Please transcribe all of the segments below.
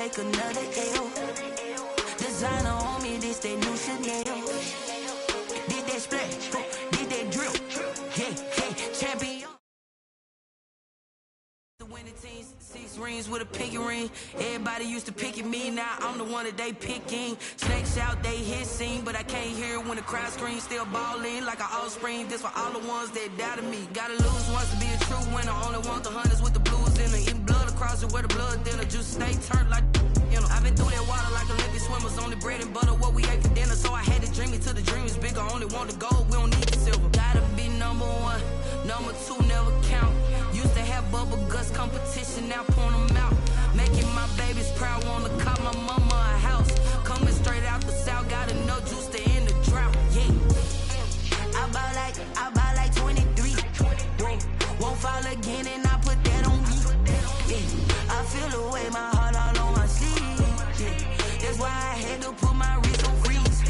take another L. Designer on me, this that new Chanel. Did that splash, did that drill. Yeah, champion. The winning teams, 6 rings with a pinky ring. Everybody used to pick at me, now I'm the one that they picking. Snakes out, they hissing, but I can't hear when the crowd screams. Still balling like an offspring. This for all the ones that doubted me. Gotta lose once to be a true winner. Only want the hunters with the blues in it. Eating blood across it where the blood dinner. Juice stay turned like you know. I've been through that water like Olympic swimmers. Only bread and butter what we ate for dinner. So I had to dream it till the dream is bigger. Only want the gold, we don't need the silver. Gotta be number 1, number 2 never count. Used to have bubble guts competition, now point them out. Making my babies proud, wanna call my mama a house. Coming straight out the south, got enough juice to end the drought. Yeah, I buy like 23. Won't fall again, and I put that on me. Yeah, I feel the way, my heart all on my sleeve. Yeah, that's why I had to put my wrist on freeze.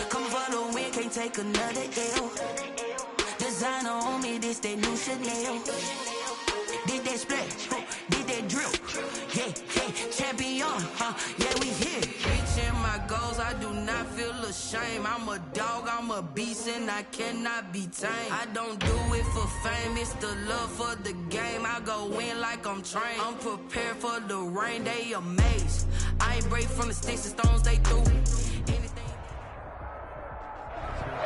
Coming for the win, can't take another L. Designer on me, this that new Chanel. Did that splash, did that drill. Yeah, champion, yeah, we here. Reaching my goals, I do not feel ashamed. I'm a dog, I'm a beast, and I cannot be tamed. I don't do it for fame, it's the love for the game. I go in like I'm trained. I'm prepared for the rain, they amazed. I ain't break from the sticks and stones they threw.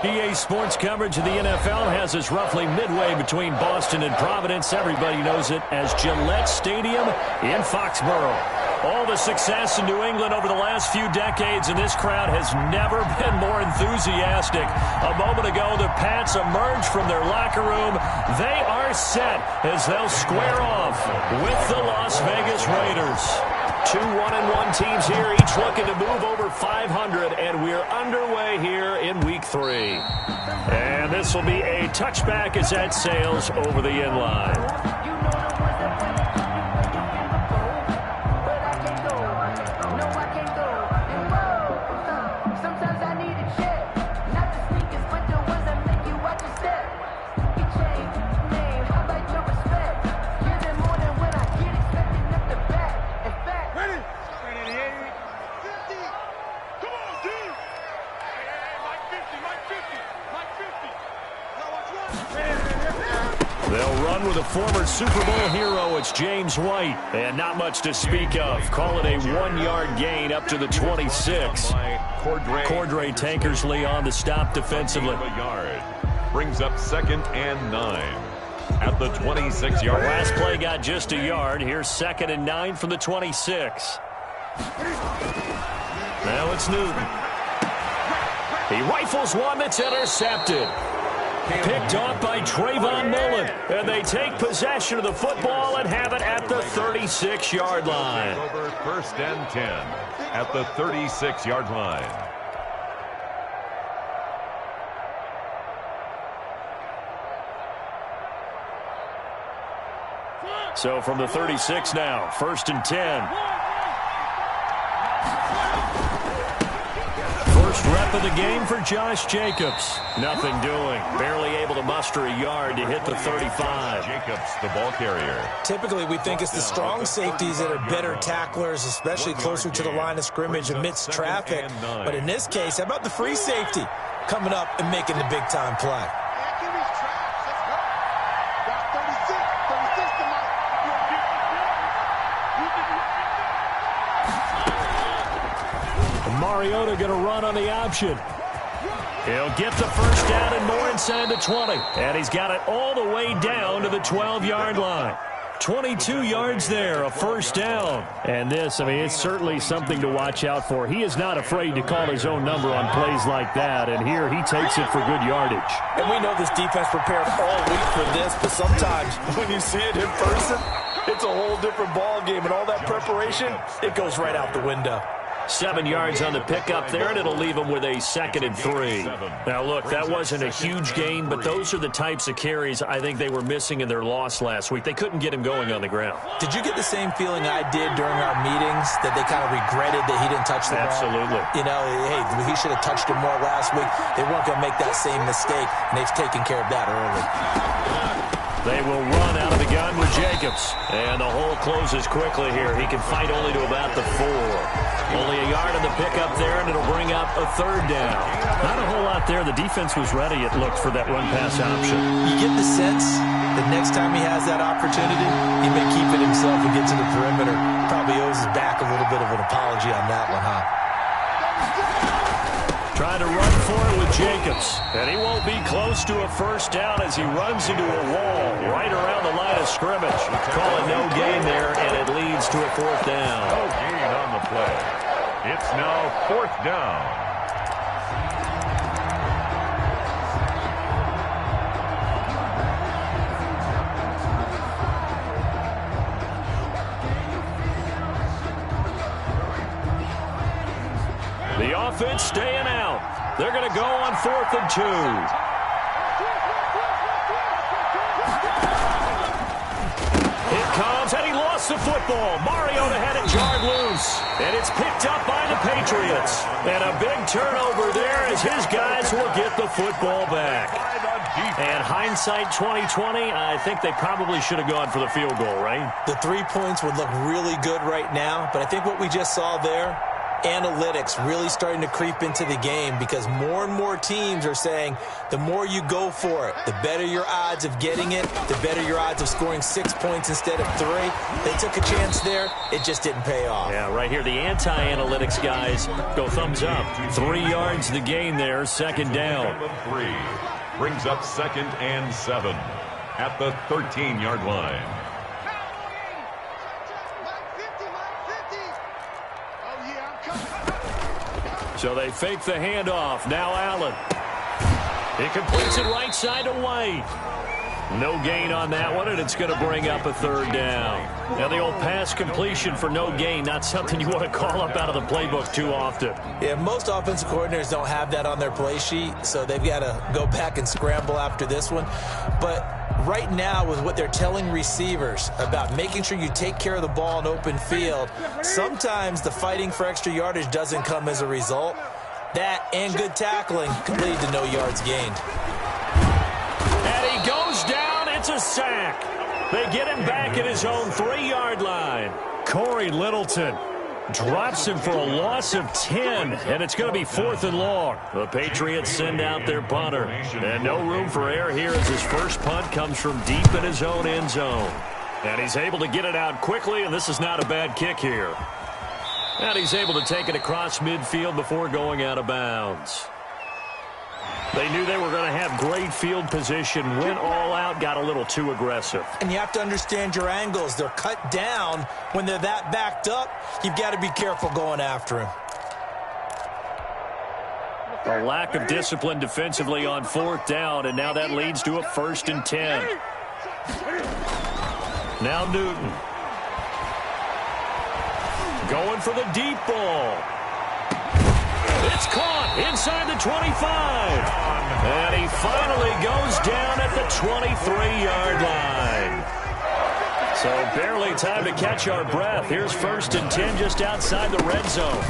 EA Sports coverage of the NFL has us roughly midway between Boston and Providence. Everybody knows it as Gillette Stadium in Foxborough. All the success in New England over the last few decades, and this crowd has never been more enthusiastic. A moment ago, the Pats emerged from their locker room. They are set as they'll square off with the Las Vegas Raiders. 2 1-1 teams here, each looking to move over 500, and we're underway here in Week 3. And this will be a touchback as that sails over the end line. They'll run with a former Super Bowl hero. It's James White. And not much to speak of. Call it a 1-yard gain up to the 26. Cordray Tankersley on the stop defensively. Brings up 2nd and 9 at the 26-yard. Last play got just a yard. Here's 2nd and 9 from the 26. Now it's Newton. He rifles one that's intercepted. Picked off by Trayvon Mullen. And they take possession of the football and have it at the 36-yard line. Over 1st and 10 at the 36-yard line. So from the 36 now, 1st and 10. First rep of the game for Josh Jacobs. Nothing doing. Barely able to muster a yard to hit the 35. Jacobs, the ball carrier. Typically, we think it's the strong safeties that are better tacklers, especially closer to the line of scrimmage amidst traffic. But in this case, how about the free safety coming up and making the big-time play? Mariota going to run on the option. He'll get the first down and more inside the 20. And he's got it all the way down to the 12-yard line. 22 yards there, a first down. And this, I mean, it's certainly something to watch out for. He is not afraid to call his own number on plays like that. And here he takes it for good yardage. And we know this defense prepared all week for this, but sometimes when you see it in person, it's a whole different ball game. And all that preparation, it goes right out the window. 7 yards on the pickup there, and it'll leave them with a 2nd and 3. Now, look, that wasn't a huge gain, but those are the types of carries I think they were missing in their loss last week. They couldn't get him going on the ground. Did you get the same feeling I did during our meetings, that they kind of regretted that he didn't touch the ball? Absolutely. You know, hey, he should have touched it more last week. They weren't going to make that same mistake, and they've taken care of that early. They will run out of the gun with Jacobs. And the hole closes quickly here. He can fight only to about the 4. Only a yard in the pickup there, and it'll bring up a 3rd down. Not a whole lot there. The defense was ready, it looked, for that run-pass option. You get the sense that next time he has that opportunity, he may keep it himself and get to the perimeter. Probably owes his back a little bit of an apology on that one, huh? Trying to run for it with Jacobs. And he won't be close to a 1st down as he runs into a wall right around the line of scrimmage. Call it no gain there, and it leads to a 4th down. No gain on the play. It's now 4th down. The offense staying out. They're going to go on 4th and 2. It comes, and he lost the football. Mariota had it jarred loose, and it's picked up by the Patriots. And a big turnover there as his guys will get the football back. And hindsight 2020, I think they probably should have gone for the field goal, right? The 3 points would look really good right now, but I think what we just saw there, analytics really starting to creep into the game, because more and more teams are saying the more you go for it, the better your odds of getting it, the better your odds of scoring 6 points instead of 3. They took a chance there. It just didn't pay off. Yeah, right here, the anti-analytics guys go thumbs up. 3 yards the gain there, 2nd down. 3 brings up 2nd and 7 at the 13-yard line. So they fake the handoff. Now Allen. He completes it right side to White. No gain on that one, and it's going to bring up a 3rd down. Now the old pass completion for no gain, not something you want to call up out of the playbook too often. Yeah, most offensive coordinators don't have that on their play sheet, so they've got to go back and scramble after this one. But right now, with what they're telling receivers about making sure you take care of the ball in open field, sometimes the fighting for extra yardage doesn't come as a result. That and good tackling can lead to no yards gained. And he goes down. It's a sack. They get him back at his own 3-yard line. Corey Littleton drops him for a loss of 10, and it's going to be 4th and long. The Patriots send out their punter, and no room for error here as his first punt comes from deep in his own end zone. And he's able to get it out quickly, and this is not a bad kick here. And he's able to take it across midfield before going out of bounds. They knew they were going to have great field position, went all out, got a little too aggressive. And you have to understand your angles. They're cut down. When they're that backed up, you've got to be careful going after him. A lack of discipline defensively on 4th down, and now that leads to a 1st and 10. Now Newton. Going for the deep ball. It's caught inside the 25. And he finally goes down at the 23-yard line. So barely time to catch our breath. Here's 1st and 10 just outside the red zone.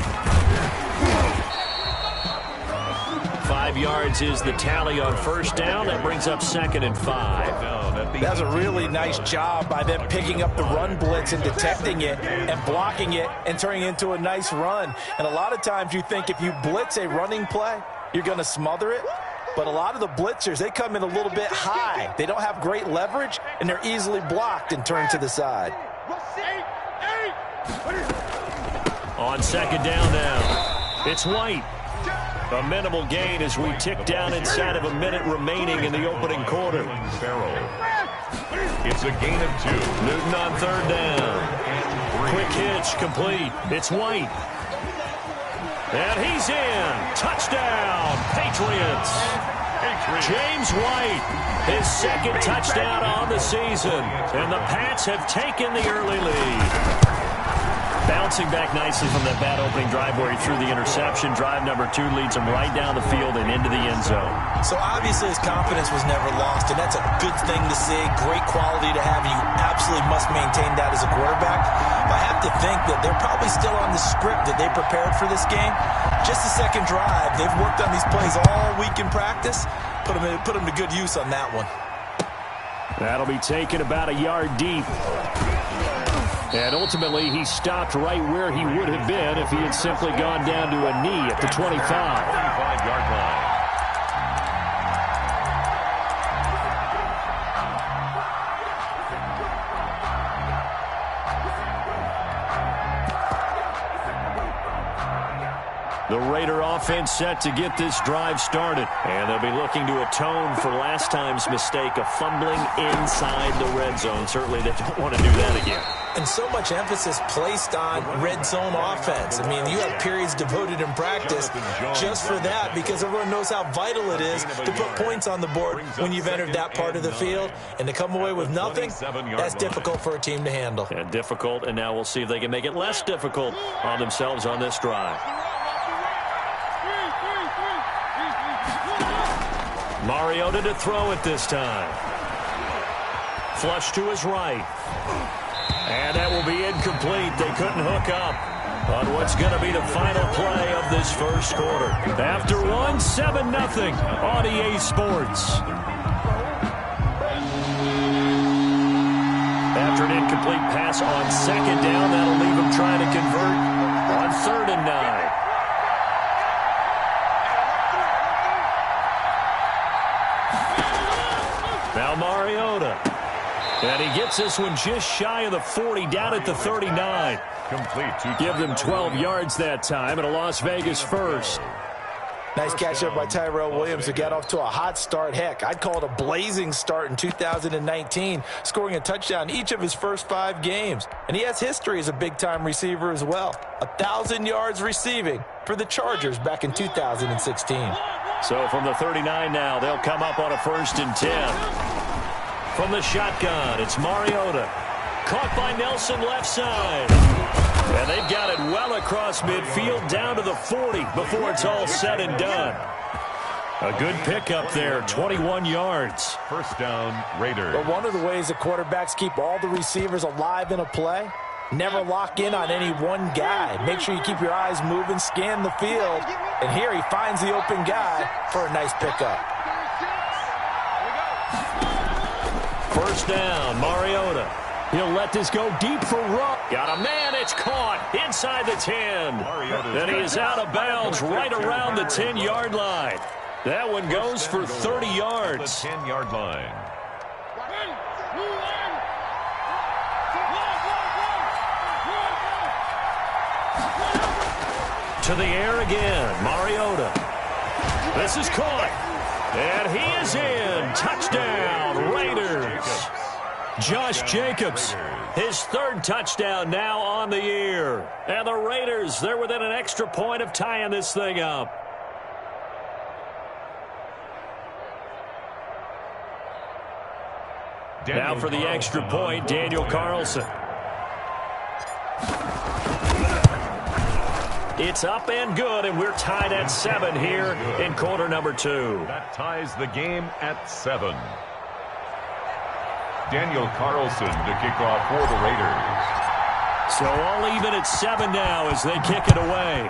5 yards is the tally on 1st down. That brings up 2nd and 5. That's a really nice job by them picking up the run blitz and detecting it and blocking it and turning it into a nice run. And a lot of times you think if you blitz a running play, you're going to smother it. But a lot of the blitzers, they come in a little bit high. They don't have great leverage, and they're easily blocked and turned to the side. On 2nd down now, it's White. A minimal gain as we tick down inside of a minute remaining in the opening quarter. It's a gain of 2. Newton on 3rd down. Quick hitch, complete. It's White. And he's in. Touchdown, Patriots. James White, his 2nd touchdown on the season. And the Pats have taken the early lead. Bouncing back nicely from that bad opening drive where he threw the interception. Drive number 2 leads him right down the field and into the end zone. So obviously his confidence was never lost, and that's a good thing to see. Great quality to have, and you absolutely must maintain that as a quarterback. But I have to think that they're probably still on the script that they prepared for this game. Just the 2nd drive. They've worked on these plays all week in practice. Put them to good use on that one. That'll be taken about a yard deep. And ultimately, he stopped right where he would have been if he had simply gone down to a knee at the 25. 25-yard line. The Raider offense set to get this drive started. And they'll be looking to atone for last time's mistake of fumbling inside the red zone. Certainly they don't want to do that again. And so much emphasis placed on red zone offense. I mean, you have periods devoted in practice just for that because everyone knows how vital it is to put points on the board when you've entered that part of the field. And to come away with nothing, that's difficult for a team to handle. And difficult, and now we'll see if they can make it less difficult on themselves on this drive. Mariota to throw it this time. Flush to his right. And that will be incomplete. They couldn't hook up on what's going to be the final play of this first quarter. After one, 7-0 on EA Sports. After an incomplete pass on second down, that'll leave him trying to convert on 3rd and 9. Now Mariota. And he gets this one just shy of the 40, down at the 39. Complete. Give them 12 yards that time, and a Las Vegas first. Nice catch up by Tyrell Williams to get off to a hot start. Heck, I'd call it a blazing start in 2019, scoring a touchdown each of his first 5 games. And he has history as a big-time receiver as well. 1,000 yards receiving for the Chargers back in 2016. So from the 39 now, they'll come up on a 1st and 10. From the shotgun, it's Mariota. Caught by Nelson left side. And they've got it well across midfield down to the 40 before it's all said and done. A good pickup there, 21 yards. First down, Raiders. But one of the ways that quarterbacks keep all the receivers alive in a play, never lock in on any one guy. Make sure you keep your eyes moving, scan the field. And here he finds the open guy for a nice pickup. First down, Mariota. He'll let this go deep for Rupp. Got a man, it's caught inside the 10. And he is out of bounds right around the 10-yard line. That one goes for 30 yards. The 10-yard line. To the air again, Mariota. This is caught. And he is in. Touchdown, Raiders. Josh Jacobs, his 3rd touchdown now on the year. And the Raiders, they're within an extra point of tying this thing up. Now for the extra point, Daniel Carlson. It's up and good, and we're tied at 7 here in quarter number 2. That ties the game at 7. Daniel Carlson to kick off for the Raiders. So all even at 7 now as they kick it away.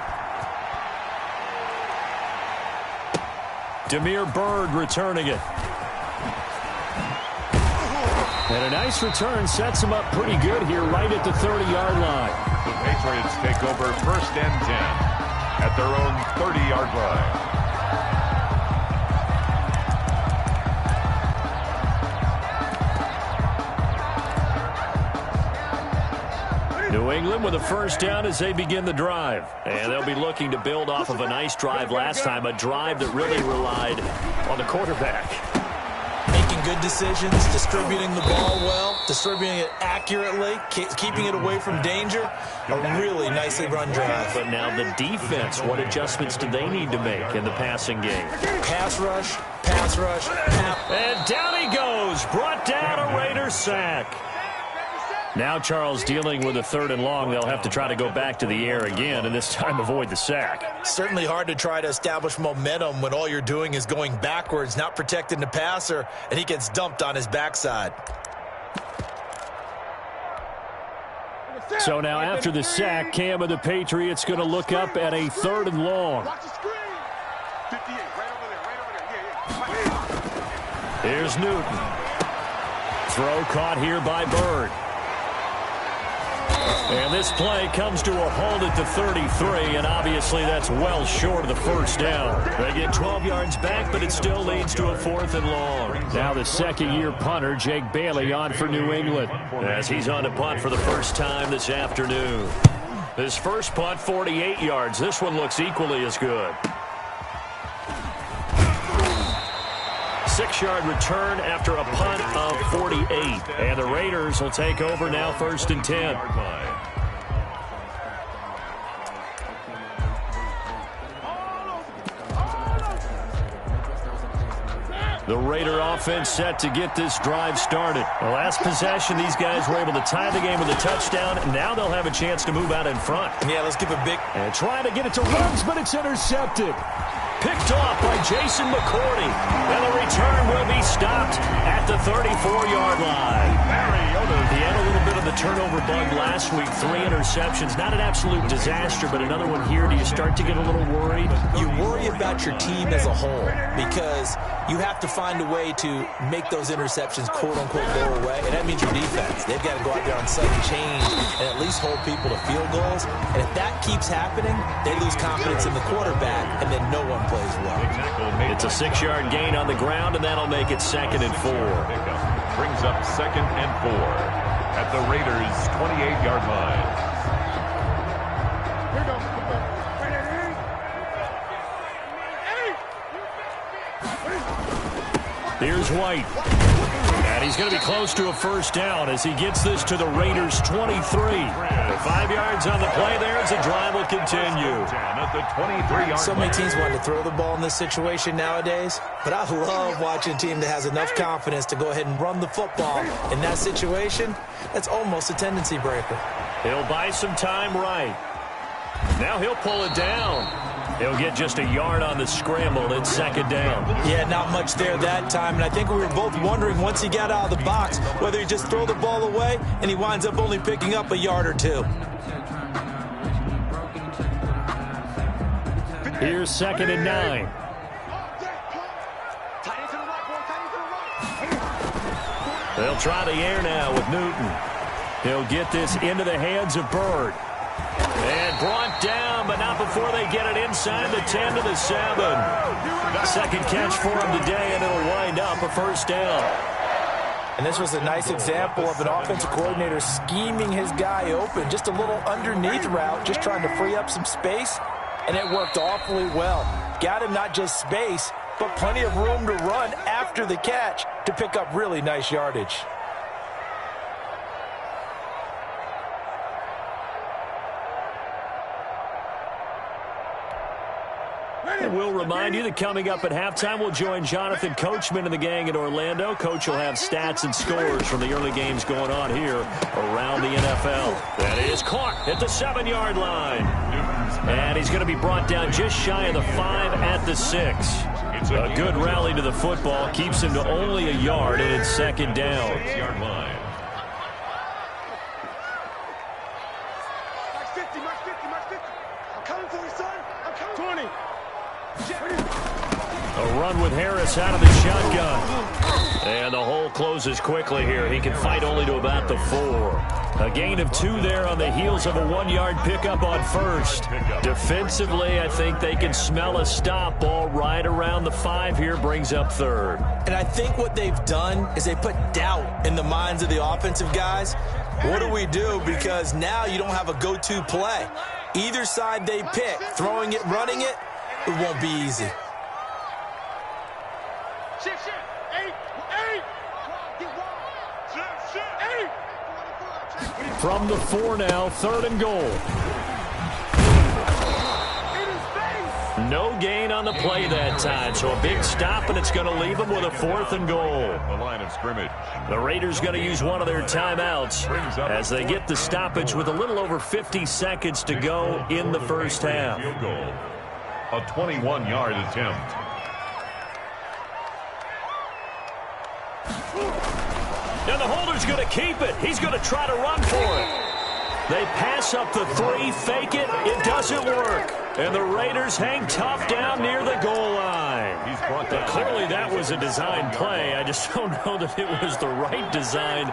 Damiere Byrd returning it. And a nice return sets him up pretty good here right at the 30-yard line. The Patriots take over 1st and 10 at their own 30-yard line. New England with a first down as they begin the drive. And they'll be looking to build off of a nice drive last time, a drive that really relied on the quarterback. Making good decisions, distributing the ball well, distributing it accurately, keeping it away from danger. A really nicely run drive. But now the defense, what adjustments do they need to make in the passing game? Pass rush, pass rush, and down he goes. Brought down a Raider sack. Now Charles dealing with a 3rd and long. They'll have to try to go back to the air again and this time avoid the sack. Certainly hard to try to establish momentum when all you're doing is going backwards, not protecting the passer, and he gets dumped on his backside. So now after the sack, Cam of the Patriots going to look up at a 3rd and long. Here's Newton. throw caught here by Bird. And this play comes to a halt at the 33, and obviously that's well short of the first down. They get 12 yards back, but it still leads to a 4th and long. Now the second-year punter, Jake Bailey, on for New England, as he's on to punt for the first time this afternoon. His first punt, 48 yards. This one looks equally as good. 6-yard return after a punt of 48. And the Raiders will take over now, 1st and 10. The Raider offense set to get this drive started. The last possession, these guys were able to tie the game with a touchdown. Now they'll have a chance to move out in front. Yeah, let's give a big... And trying to get it to Ruggs, but it's intercepted. Picked off by Jason McCourty. And the return will be stopped at the 34-yard line. He had a little bit of the turnover bug last week. 3 interceptions. Not an absolute disaster, but another one here. Do you start to get a little worried? You worry about your team as a whole because you have to find a way to make those interceptions, quote-unquote, go away. And that means your defense. They've got to go out there on sudden change and at least hold people to field goals. And if that keeps happening, they lose confidence in the quarterback, and then no one plays well. It's a 6-yard gain on the ground, and that'll make it 2nd and 4. Brings up 2nd and 4 at the Raiders' 28-yard line. Here's White. And he's going to be close to a first down as he gets this to the Raiders' 23. 5 yards on the play there as the drive will continue. At the 23-yard So many teams want to throw the ball in this situation nowadays, but I love watching a team that has enough confidence to go ahead and run the football. In that situation, that's almost a tendency breaker. He'll buy some time right. Now he'll pull it down. He'll get just a yard on the scramble. It's 2nd down. Yeah, not much there that time. And I think we were both wondering once he got out of the box whether he just throw the ball away and he winds up only picking up a yard or 2. Here's 2nd and 9. They'll try the air now with Newton. He'll get this into the hands of Bird. And brought down, but not before they get it inside the 10 to the 7. Second catch for him today, and it'll wind up a first down. And this was a nice example of an offensive coordinator scheming his guy open. Just a little underneath route, just trying to free up some space, and it worked awfully well. Got him not just space, but plenty of room to run after the catch to pick up really nice yardage. We'll remind you that coming up at halftime, we'll join Jonathan Coachman and the gang in Orlando. Coach will have stats and scores from the early games going on here around the NFL. That is caught at the 7-yard line. And he's going to be brought down just shy of the 5 at the 6. A good rally to the football keeps him to only a yard, and it's 2nd down. 6-yard line. A run with Harris out of the shotgun. And the hole closes quickly here. He can fight only to about the 4. A gain of 2 there on the heels of a 1-yard pickup on first. Defensively, I think they can smell a stop. Ball right around the 5 here, brings up 3rd. And I think what they've done is they put doubt in the minds of the offensive guys. What do we do? Because now you don't have a go-to play. Either side they pick, throwing it, running it, it won't be easy. From the 4 now, 3rd and goal. No gain on the play that time, so a big stop, and it's going to leave them with a 4th and goal. The line of scrimmage. The Raiders going to use one of their timeouts as they get the stoppage with a little over 50 seconds to go in the first half. Field goal. A 21-yard attempt. And the holder's going to keep it. He's going to try to run for it. They pass up the three, fake it, it doesn't work. And the Raiders hang tough down near the goal line. Clearly that was a design play. I just don't know that it was the right design.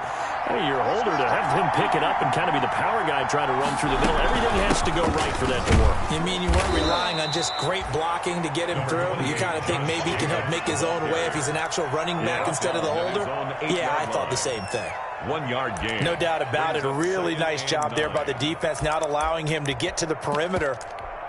Hey, your holder to have him pick it up and kind of be the power guy trying to run through the middle. Everything has to go right for that to work. You mean you weren't relying on just great blocking to get him through? You kind of think maybe he can help make his own way if he's an actual running back instead of the holder? Yeah, I thought the same thing. 1 yard gain. No doubt about it. A really nice job there by the defense, not allowing him to get to the perimeter.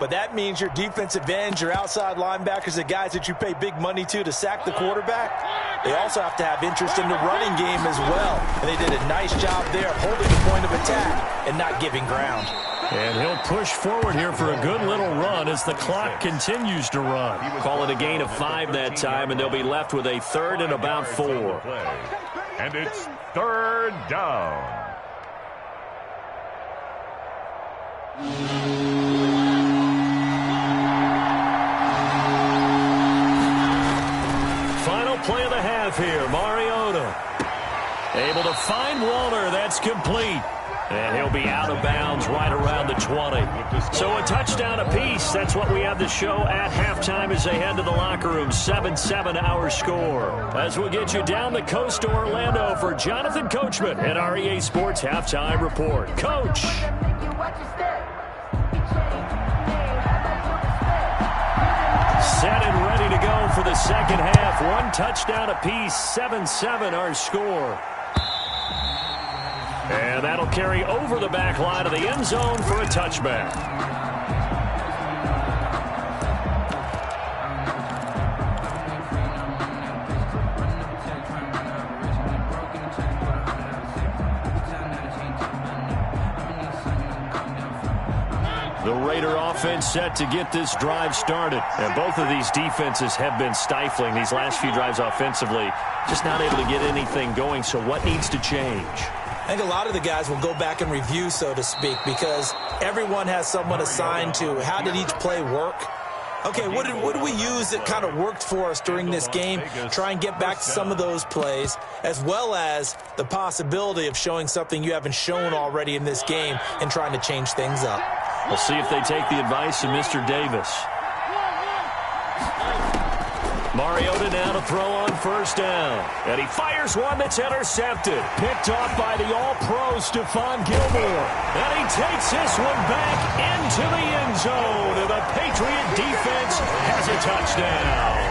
But that means your defensive ends, your outside linebackers, the guys that you pay big money to sack the quarterback, they also have to have interest in the running game as well. And they did a nice job there of holding the point of attack and not giving ground. And he'll push forward here for a good little run as the clock continues to run. Call it a gain of 5 that time, and they'll be left with a 3rd and about 4. And it's 3rd down. Final play of the half here. Mariota able to find Waller. That's complete. And he'll be out of bounds right around the 20. So a touchdown apiece. That's what we have to show at halftime as they head to the locker room. 7-7 our score. As we'll get you down the coast to Orlando for Jonathan Coachman at our EA Sports Halftime Report. Coach. Set and ready to go for the second half. 1 touchdown apiece. 7-7 our score. And that'll carry over the back line of the end zone for a touchback. The Raider offense set to get this drive started. And both of these defenses have been stifling these last few drives offensively. Just not able to get anything going. So what needs to change? I think a lot of the guys will go back and review, so to speak, because everyone has someone assigned to how did each play work. Okay, what did we use that kind of worked for us during this game? Try and get back to some of those plays, as well as the possibility of showing something you haven't shown already in this game and trying to change things up. We'll see if they take the advice of Mr. Davis. Mariota now to throw on 1st down. And he fires one that's intercepted. Picked off by the all-pro Stephon Gilmore. And he takes this one back into the end zone. And the Patriot defense has a touchdown.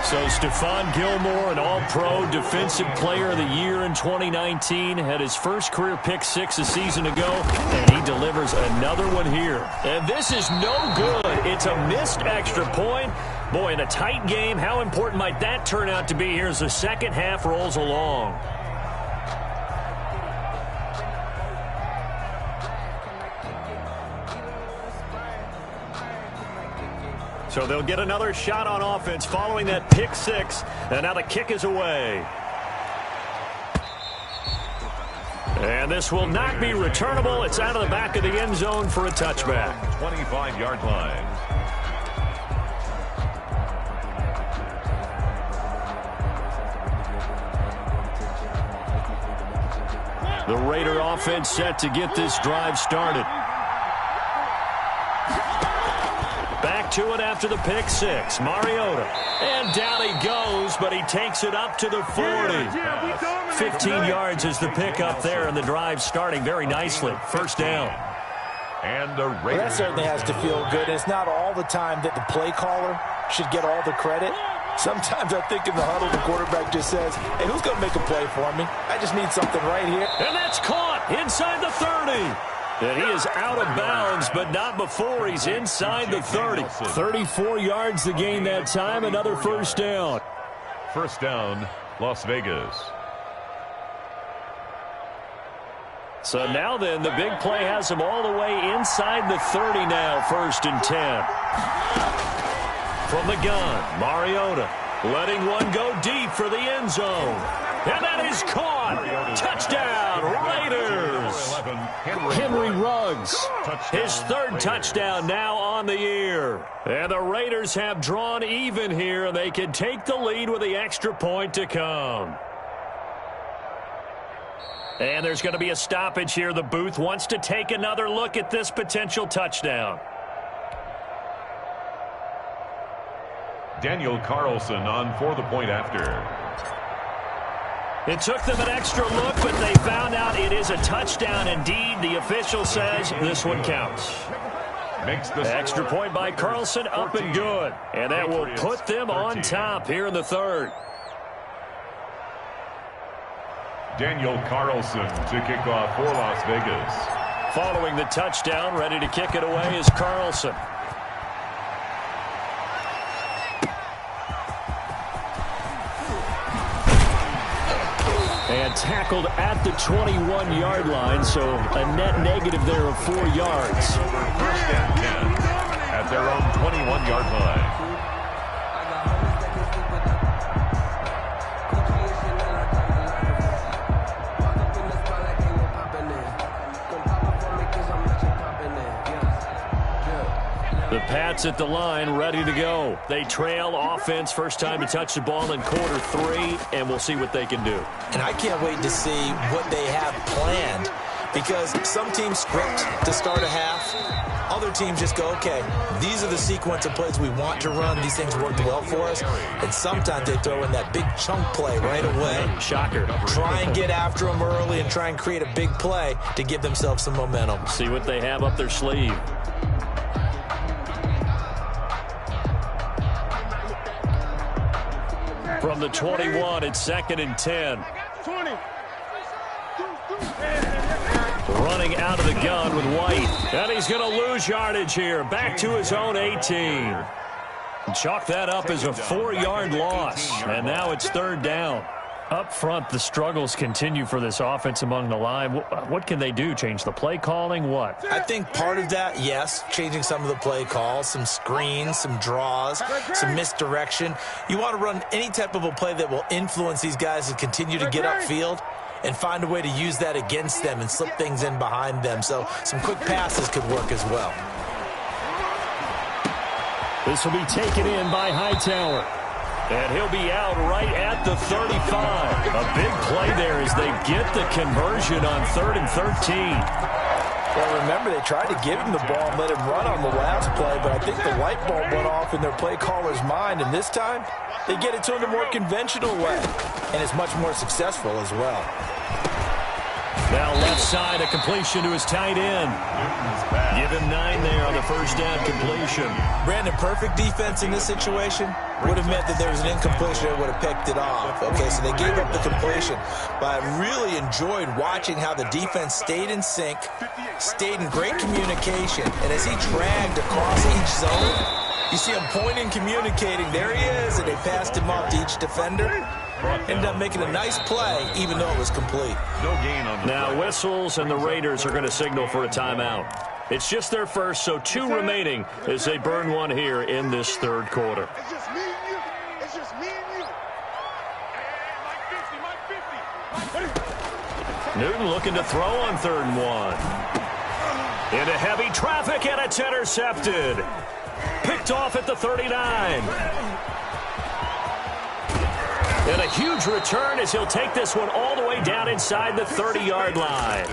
So Stephon Gilmore, an all-pro defensive player of the year in 2019, had his first career pick 6 a season ago, and he delivers another one here. And this is no good. It's a missed extra point. Boy, in a tight game, how important might that turn out to be here as the second half rolls along? So they'll get another shot on offense following that pick 6. And now the kick is away. And this will not be returnable. It's out of the back of the end zone for a touchback. 25-yard line. The Raider offense set to get this drive started. Back to it after the pick 6. Mariota. And down he goes, but he takes it up to the 40. 15 yards is the pickup there, and the drive starting very nicely. 1st down. And the Raiders. Well, that certainly has to feel good. It's not all the time that the play caller should get all the credit. Sometimes I think in the huddle, the quarterback just says, hey, who's going to make a play for me? I just need something right here. And that's caught inside the 30. And he is out of bounds, but not before he's inside the 30. 34 yards to gain that time, another 1st down. 1st down, Las Vegas. So now then, the big play has him all the way inside the 30 now, 1st and 10. From the gun, Mariota letting one go deep for the end zone. And that is caught. Touchdown, Raiders. Henry Ruggs, his 3rd touchdown now on the year. And the Raiders have drawn even here, and they can take the lead with the extra point to come. And there's going to be a stoppage here. The booth wants to take another look at this potential touchdown. Daniel Carlson on for the point after. It took them an extra look, but they found out it is a touchdown indeed. The official says this one counts. Makes the extra point by Carlson, up and good. And that will put them on top here in the third. Daniel Carlson to kick off for Las Vegas. Following the touchdown, ready to kick it away is Carlson. And tackled at the 21-yard line, so a net negative there of 4 yards. First and 10 at their own 21-yard line. The Pats at the line, ready to go. They trail offense, first time to touch the ball in quarter 3, and we'll see what they can do. And I can't wait to see what they have planned, because some teams script to start a half. Other teams just go, okay, these are the sequence of plays we want to run. These things worked well for us. And sometimes they throw in that big chunk play right away. Shocker. Try and get after them early and try and create a big play to give themselves some momentum. See what they have up their sleeve. From the 21, it's 2nd and 10. Running out of the gun with White. And he's going to lose yardage here. Back to his own 18. Chalk that up as a 4-yard loss. And now it's 3rd down. Up front, the struggles continue for this offense among the line. What can they do? Change the play calling? What? I think part of that, yes, changing some of the play calls, some screens, some draws, some misdirection. You want to run any type of a play that will influence these guys to continue to get upfield and find a way to use that against them and slip things in behind them. So some quick passes could work as well. This will be taken in by Hightower. And he'll be out right at the 35. A big play there as they get the conversion on 3rd and 13. Well, remember, they tried to give him the ball and let him run on the last play, but I think the light bulb went off in their play caller's mind, and this time they get it to him the more conventional way, and it's much more successful as well. Now left side, a completion to his tight end. Give him 9 there on the first down completion. Brandon, perfect defense in this situation would have meant that there was an incompletion that would have picked it off. Okay, so they gave up the completion. But I really enjoyed watching how the defense stayed in sync, stayed in great communication, and as he dragged across each zone, you see him pointing, communicating. There he is, and they passed him off to each defender. Ended up making a nice play, even though it was complete. No gain on the now play. whistles, and the Raiders are going to signal for a timeout. It's just their first, so 2 remaining as they burn one here in this 3rd quarter. It's just me and you. It's just me and you. Mike 50. Newton looking to throw on 3rd and 1. Into heavy traffic, and it's intercepted. Picked off at the 39. And a huge return as he'll take this one all the way down inside the 30-yard line.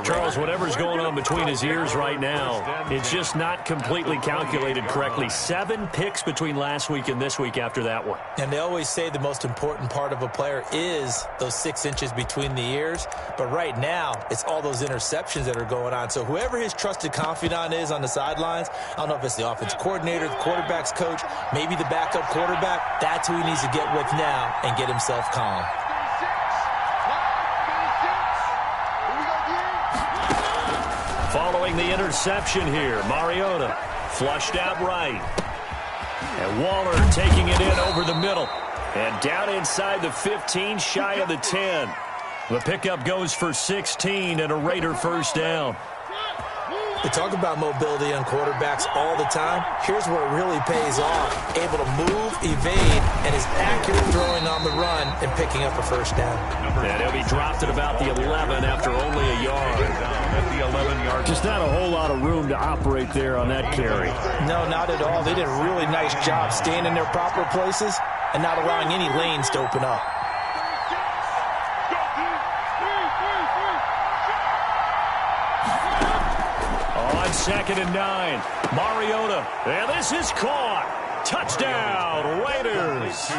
Charles, whatever's going on between his ears right now, it's just not completely calculated correctly. 7 picks between last week and this week after that one. And they always say the most important part of a player is those 6 inches between the ears. But right now, it's all those interceptions that are going on. So whoever his trusted confidant is on the sidelines, I don't know if it's the offense coordinator, the quarterback's coach, maybe the backup quarterback, that's who he needs to get with now and get himself calm. Following the interception here, Mariota flushed out right. And Waller taking it in over the middle. And down inside the 15, shy of the 10. The pickup goes for 16 and a Raider first down. We talk about mobility on quarterbacks all the time. Here's where it really pays off. Able to move, evade, and is accurate throwing on the run and picking up a first down. And he'll be dropped at about the 11 after only a yard. At the 11-yard. Just not a whole lot of room to operate there on that carry. No, not at all. They did a really nice job staying in their proper places and not allowing any lanes to open up. on 2nd and 9. Mariota. And this is caught. Touchdown, Raiders.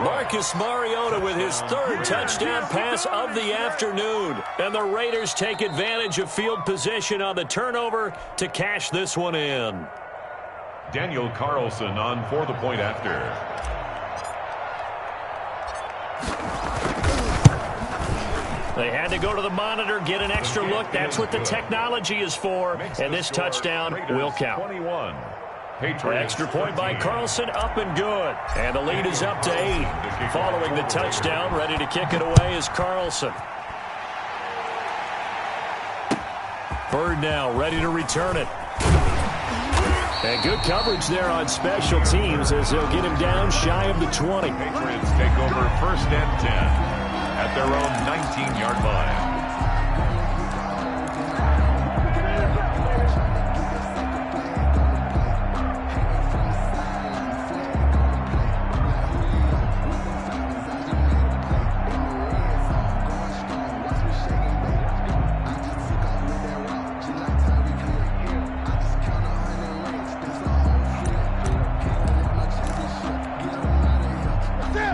Marcus Mariota with his 3rd touchdown pass of the afternoon. And the Raiders take advantage of field position on the turnover to cash this one in. Daniel Carlson on for the point after. They had to go to the monitor, get an extra look. That's what the technology is for. And this touchdown will count. 21. Extra point by Carlson, up and good. And the lead is up to 8. Following the touchdown, ready to kick it away is Carlson. Bird now ready to return it. And good coverage there on special teams as they'll get him down shy of the 20. Patriots take over 1st and 10 at their own 19-yard line.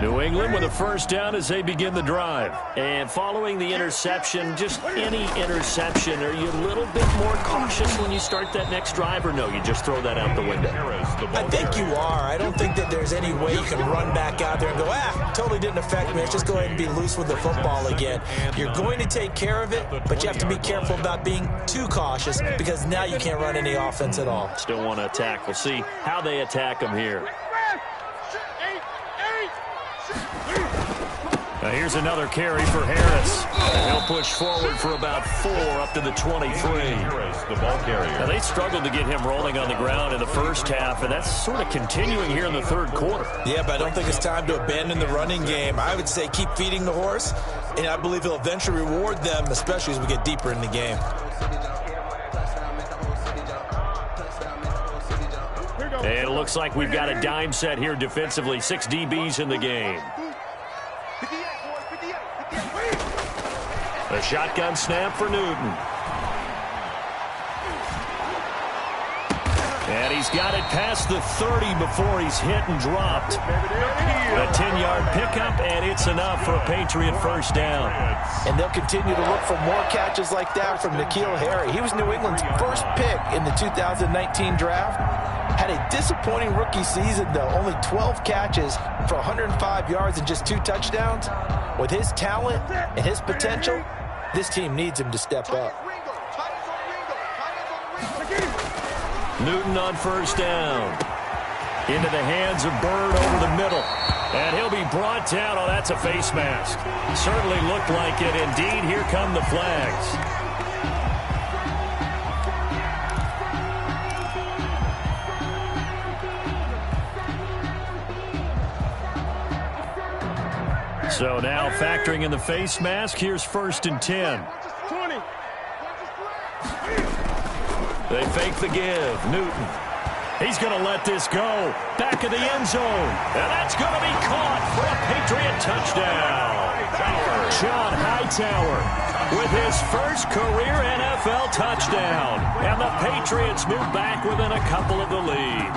New England with a 1st down as they begin the drive. And following the interception, just any interception, are you a little bit more cautious when you start that next drive, or no, you just throw that out the window? I think you are. I don't think that there's any way you can run back out there and go, totally didn't affect me. Let's just go ahead and be loose with the football again. You're going to take care of it, but you have to be careful about being too cautious because now you can't run any offense at all. Still want to attack. We'll see how they attack them here. Now here's another carry for Harris. And he'll push forward for about 4 up to the 23. The ball carrier. Now they struggled to get him rolling on the ground in the 1st half, and that's sort of continuing here in the 3rd quarter. Yeah, but I don't think it's time to abandon the running game. I would say keep feeding the horse, and I believe he'll eventually reward them, especially as we get deeper in the game. And it looks like we've got a dime set here defensively. 6 DBs in the game. A shotgun snap for Newton. And he's got it past the 30 before he's hit and dropped. A 10-yard pickup, and it's enough for a Patriot 1st down. And they'll continue to look for more catches like that from N'Keal Harry. He was New England's 1st pick in the 2019 draft. Had a disappointing rookie season, though. Only 12 catches for 105 yards and just 2 touchdowns. With his talent and his potential, this team needs him to step up. Newton on 1st down. Into the hands of Bird over the middle. And he'll be brought down. Oh, that's a face mask. Certainly looked like it. Indeed, here come the flags. So now factoring in the face mask, here's 1st and 10. 20. They fake the give. Newton. He's going to let this go. Back of the end zone. And that's going to be caught for a Patriot touchdown. John Hightower with his 1st career NFL touchdown. And the Patriots move back within a couple of the lead.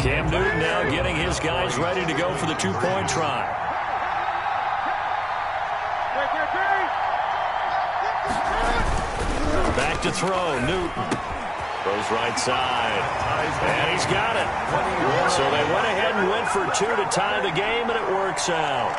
Cam Newton now getting his guys ready to go for the 2-point try. Back to throw, Newton. Throws right side. And he's got it. So they went ahead and went for 2 to tie the game, and it works out.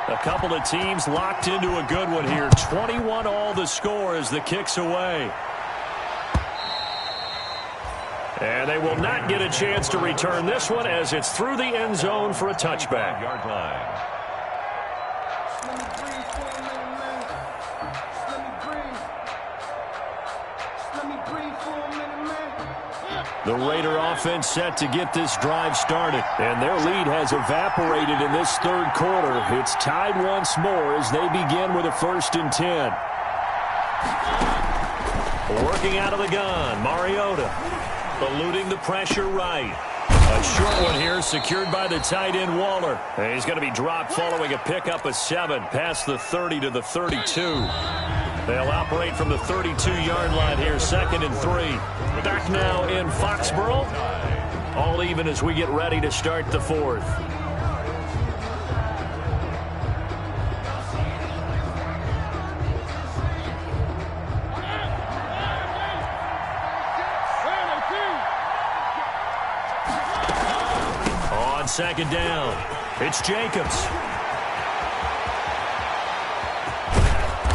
A couple of teams locked into a good one here. 21 all the score as the kick's away. And they will not get a chance to return this one as it's through the end zone for a touchback. Yard line. Let me breathe for a minute, man. The Raider offense set to get this drive started. And their lead has evaporated in this third quarter. It's tied once more as they begin with a 1st and 10. Working out of the gun, Mariota. Eluding the pressure right. A short one here secured by the tight end Waller. And he's going to be dropped following a pickup of 7 past the 30 to the 32. They'll operate from the 32-yard line here, 2nd and 3. Back now in Foxborough. All even as we get ready to start the 4th. On 2nd down, it's Jacobs.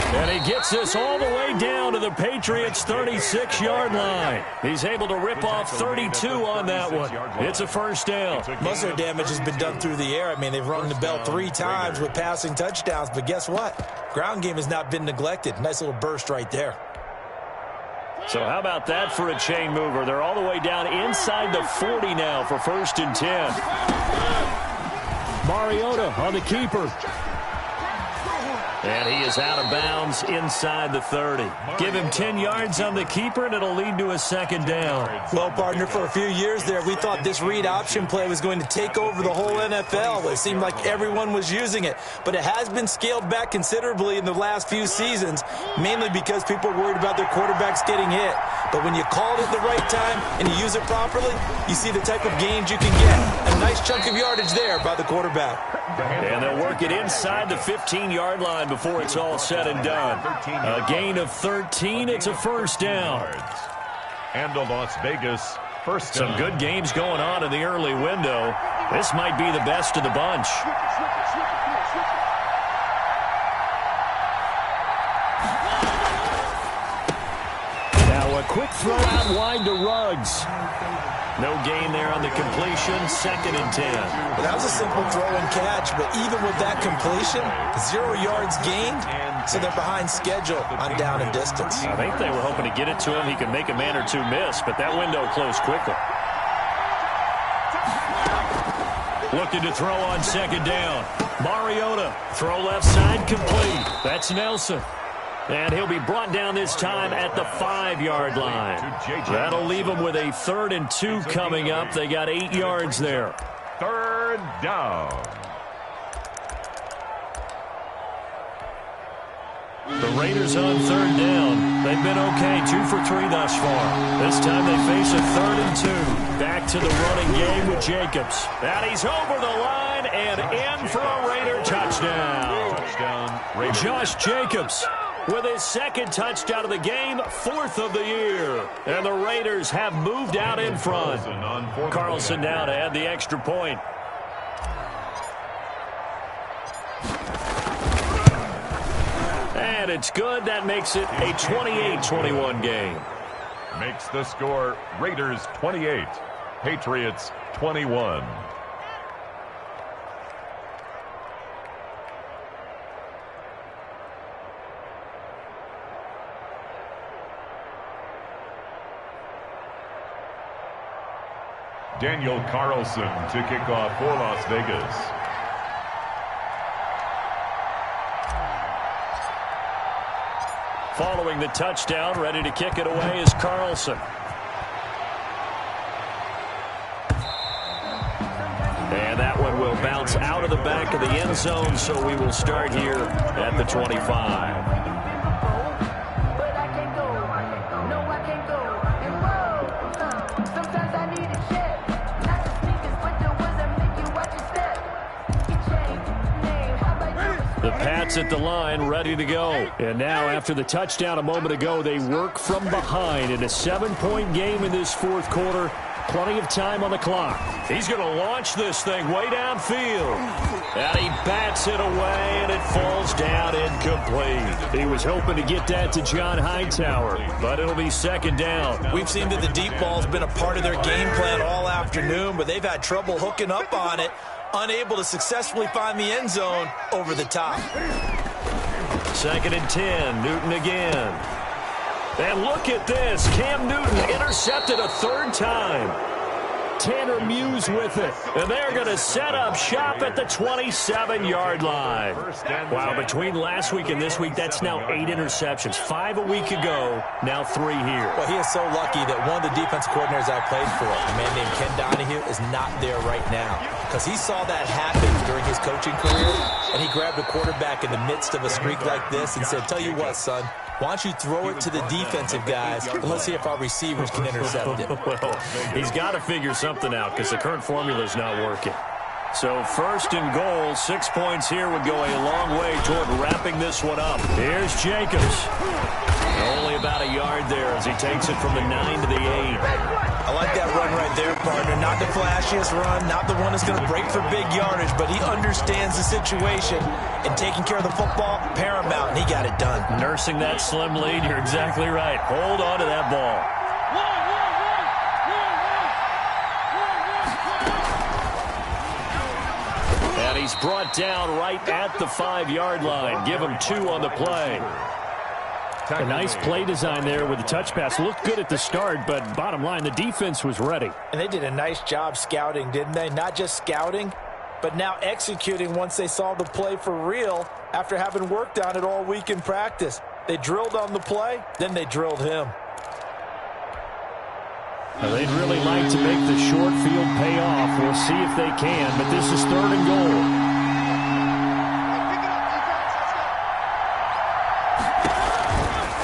And he gets this all the way down to the Patriots' 36-yard line. He's able to rip off 32 on that one. It's a 1st down. Most of their damage has been done through the air. I mean, they've rung the bell 3 times with passing touchdowns. But guess what? Ground game has not been neglected. Nice little burst right there. So how about that for a chain mover? They're all the way down inside the 40 now for 1st and 10. Mariota on the keeper. And he is out of bounds inside the 30. Give him 10 yards on the keeper, and it'll lead to a 2nd down. Well, partner, for a few years there, we thought this read option play was going to take over the whole NFL. It seemed like everyone was using it. But it has been scaled back considerably in the last few seasons, mainly because people are worried about their quarterbacks getting hit. But when you call it at the right time and you use it properly, you see the type of gains you can get. A nice chunk of yardage there by the quarterback. And they'll work it inside the 15-yard line before it's all said and done. A gain of 13. It's a 1st down. And a Las Vegas 1st down. Some good games going on in the early window. This might be the best of the bunch. Now a quick throw out wide to Ruggs. No gain there on the completion, 2nd and 10. Well, that was a simple throw and catch, but even with that completion, 0 yards gained, so they're behind schedule on down and distance. I think they were hoping to get it to him. He could make a man or 2 miss, but that window closed quickly. Looking to throw on 2nd down. Mariota, throw left side, complete. That's Nelson. And he'll be brought down this time at the 5-yard line. That'll leave him with a 3rd and 2 coming up. They got 8 yards there. 3rd down. The Raiders on 3rd down. They've been okay, 2 for 3 thus far. This time they face a 3rd and 2. Back to the running game with Jacobs. And he's over the line and in for a Raider touchdown. Josh Jacobs with his 2nd touchdown of the game, 4th of the year. And the Raiders have moved out in front. Carlson now to add the extra point. And it's good. That makes it a 28-21 game. Makes the score Raiders 28, Patriots 21. Daniel Carlson to kick off for Las Vegas. Following the touchdown, ready to kick it away is Carlson. And that one will bounce out of the back of the end zone, so we will start here at the 25. The Pats at the line, ready to go. And now, after the touchdown a moment ago, they work from behind in a 7-point game in this 4th quarter. Plenty of time on the clock. He's going to launch this thing way downfield. And he bats it away, and it falls down incomplete. He was hoping to get that to John Hightower, but it'll be 2nd down. We've seen that the deep ball's been a part of their game plan all afternoon, but they've had trouble hooking up on it, unable to successfully find the end zone over the top. 2nd and 10, Newton again. And look at this. Cam Newton intercepted a third time. Tanner Muse with it. And they're going to set up shop at the 27-yard line. Wow, between last week and this week, that's now 8 interceptions. 5 a week ago, now 3 here. Well, he is so lucky that one of the defense coordinators I played for, a man named Ken Donahue, is not there right now. Because he saw that happen during his coaching career, and he grabbed a quarterback in the midst of a streak like this and said, tell you what, son, why don't you throw it to the defensive guys, and let's see if our receivers can intercept it. Well, he's got to figure something out because the current formula is not working. So first and goal, 6 points here would go a long way toward wrapping this one up. Here's Jacobs. Only about a yard there as he takes it from the 9 to the 8. I like that run right there, partner. Not the flashiest run, not the one that's going to break for big yardage, but he understands the situation, and taking care of the football, paramount, and he got it done. Nursing that slim lead, you're exactly right. Hold on to that ball. And he's brought down right at the 5-yard line. Give him 2 on the play. A nice play design there with the touch pass. Looked good at the start, but bottom line, the defense was ready. And they did a nice job scouting, didn't they? Not just scouting, but now executing once they saw the play for real after having worked on it all week in practice. They drilled on the play, then they drilled him. Now, they'd really like to make the short field pay off. We'll see if they can, but this is 3rd and goal.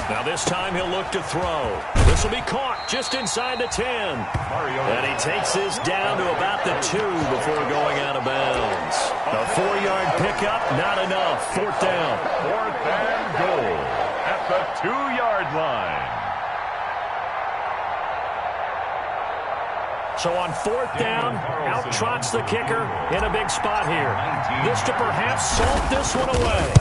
Now this time he'll look to throw. This will be caught just inside the 10. And he takes this down to about the 2 before going out of bounds. A 4-yard pickup, not enough. 4th down. 4th and goal at the 2-yard line. So on 4th down, out trots the kicker in a big spot here. This to perhaps salt this one away.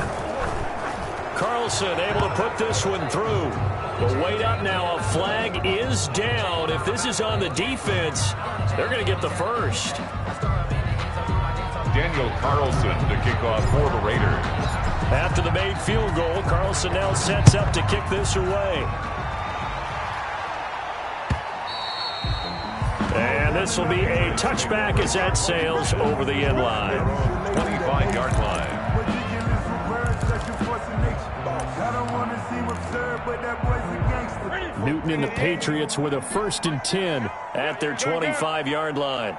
Carlson able to put this one through. But wait up now. A flag is down. If this is on the defense, they're going to get the first. Daniel Carlson to kick off for the Raiders. After the made field goal, Carlson now sets up to kick this away. And this will be a touchback as that sails over the end line. 25-yard line. Newton and the Patriots with a 1st and 10 at their 25-yard line.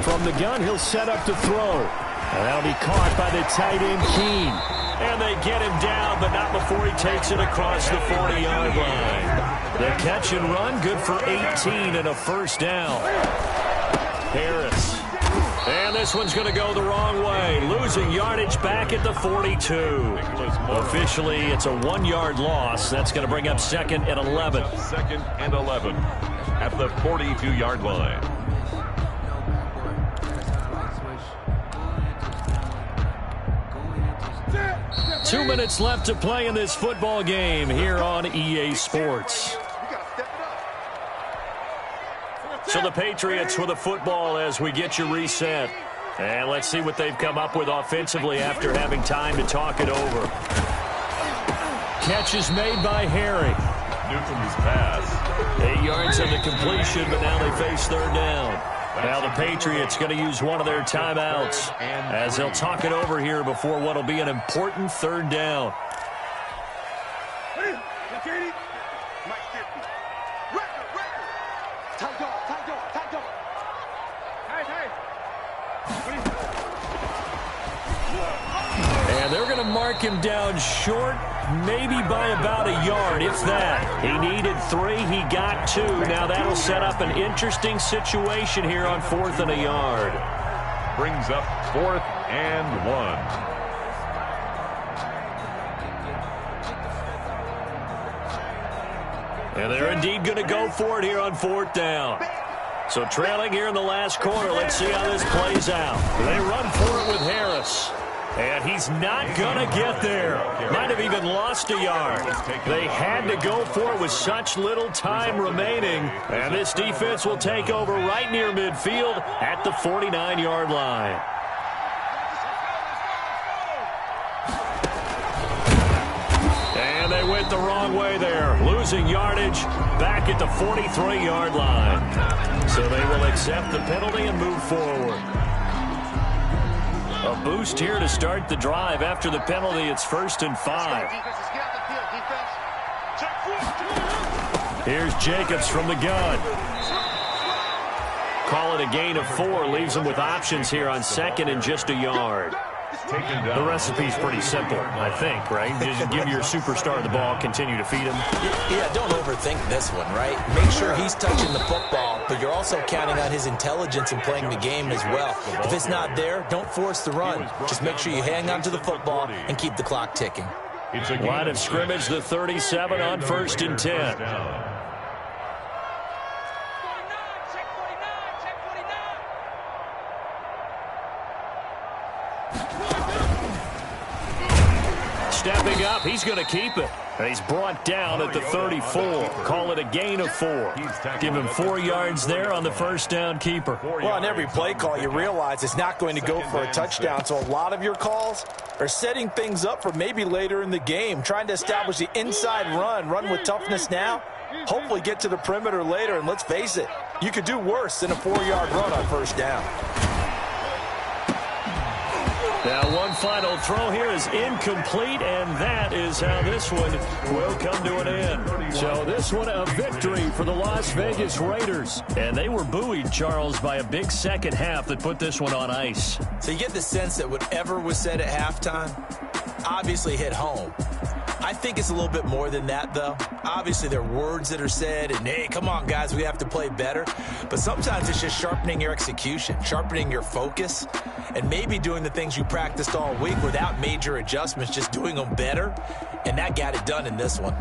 From the gun, he'll set up to throw. And that'll be caught by the tight end, Keene. And they get him down, but not before he takes it across the 40-yard line. The catch and run, good for 18 and a 1st down. Harris. And this one's going to go the wrong way. Losing yardage back at the 42. Officially, it's a 1-yard loss. That's going to bring up 2nd and 11. 2nd and 11 at the 42-yard line. Two minutes left to play in this football game here on EA Sports. So the Patriots with a football as we get you reset. And let's see what they've come up with offensively after having time to talk it over. Catch is made by Harry. Newton's pass. 8 yards on the completion, but now they face 3rd down. Now the Patriots going to use one of their timeouts as they'll talk it over here before what will be an important 3rd down. And they're going to mark him down short, maybe by about a yard, if that. He needed 3, he got 2. Now that'll set up an interesting situation here on 4th and a yard. Brings up 4th and 1. And they're indeed going to go for it here on 4th down. So trailing here in the last quarter, let's see how this plays out. They run for it with Harris. And he's not going to get there. Might have even lost a yard. They had to go for it with such little time remaining. And this defense will take over right near midfield at the 49-yard line. And they win went the wrong way there. Losing yardage back at the 43-yard line. So they will accept the penalty and move forward. A boost here to start the drive. After the penalty, it's 1st and 5. Here's Jacobs from the gun. Call it a gain of 4. Leaves them with options here on 2nd and just a yard. The recipe's pretty simple, I think, right? Just give your superstar the ball, continue to feed him. Yeah, don't overthink this one, right? Make sure he's touching the football, but you're also counting on his intelligence in playing the game as well. If it's not there, don't force the run. Just make sure you hang on to the football and keep the clock ticking. Line of scrimmage, the 37 on 1st and 10. Stepping up, he's going to keep it. And he's brought down at the 34. Call it a gain of 4. Give him 4 yards there on the 1st down keeper. Well, on every play call, you realize it's not going to go for a touchdown. So a lot of your calls are setting things up for maybe later in the game, trying to establish the inside run with toughness now, hopefully get to the perimeter later. And let's face it, you could do worse than a 4-yard run on 1st down. Now one final throw here is incomplete, and that is how this one will come to an end. So this one a victory for the Las Vegas Raiders. And they were buoyed, Charles, by a big second half that put this one on ice. So you get the sense that whatever was said at halftime obviously hit home. I think it's a little bit more than that, though. Obviously, there are words that are said, and, hey, come on, guys, we have to play better. But sometimes it's just sharpening your execution, sharpening your focus, and maybe doing the things you practiced all week without major adjustments, just doing them better. And that got it done in this one.